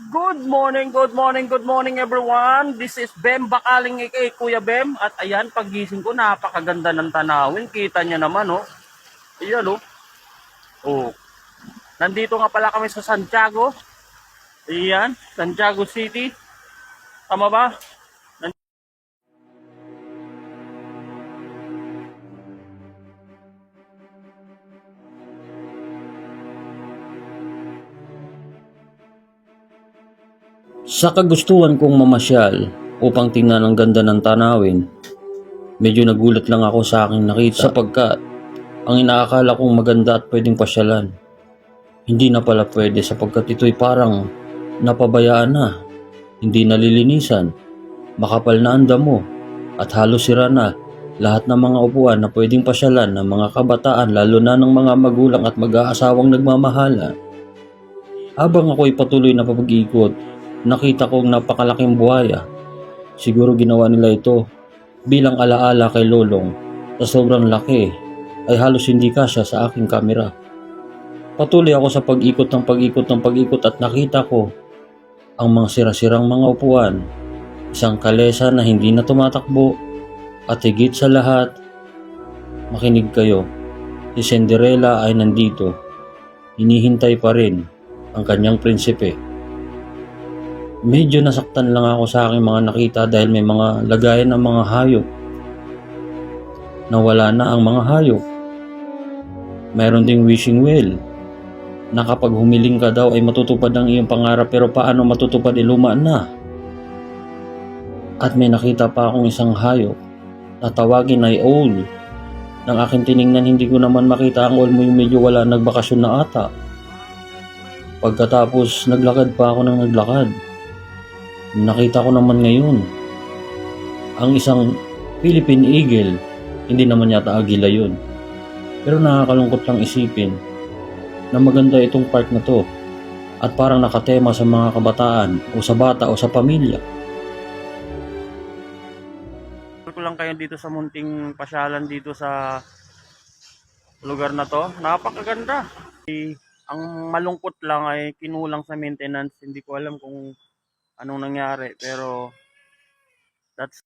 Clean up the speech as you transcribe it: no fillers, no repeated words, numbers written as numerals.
Good morning, good morning everyone. This is Bem Bakaling aka Kuya Bem. At ayan, pagising ko, napakaganda ng tanawin. Kita niya naman, oh. Ayan, oh. Oh. Nandito nga pala kami sa Santiago. Ayan, Santiago City. Tama ba? Sa kagustuhan kong mamasyal upang tingnan ang ganda ng tanawin, medyo nagulat lang ako sa aking nakita sapagkat ang inaakala kong maganda at pwedeng pasyalan, hindi na pala pwede sapagkat ito'y parang napabayaan na, hindi nalilinisan, makapal na ang damo at halos sira na lahat ng mga upuan na pwedeng pasyalan ng mga kabataan lalo na ng mga magulang at mag-aasawang nagmamahala. Habang ako'y patuloy na papag-ikot, nakita kong napakalaking buhaya. Siguro ginawa nila ito bilang alaala kay Lolong sa sobrang laki ay halos hindi kasya sa aking kamera. Patuloy ako sa pag-ikot at nakita ko ang mga sira-sirang mga upuan, isang kalesa na hindi na tumatakbo at higit sa lahat, makinig kayo, si Cinderella ay nandito, hinihintay pa rin ang kanyang prinsipe. Medyo nasaktan lang ako sa aking mga nakita dahil may mga lagayan ng mga hayop. Nawala na ang mga hayop. Mayroon ding wishing well na kapag humiling ka daw ay matutupad ang iyong pangarap, pero paano matutupad, luma na. At may nakita pa akong isang hayop na tawagin ay owl. Nang aking tiningnan, hindi ko naman makita ang owl mo, yung medyo wala, nagbakasyon na ata. Pagkatapos naglakad pa ako ng naglakad, nakita ko naman ngayon ang isang Philippine Eagle. Hindi naman yata agila yun, pero nakakalungkot lang isipin na maganda itong park na to at parang nakatema sa mga kabataan o sa bata o sa pamilya. Ko lang kayo dito sa munting pasyalan dito sa lugar na to. Napakaganda. Ang malungkot lang ay kinulang sa maintenance. Hindi ko alam kung anong nangyari, pero that's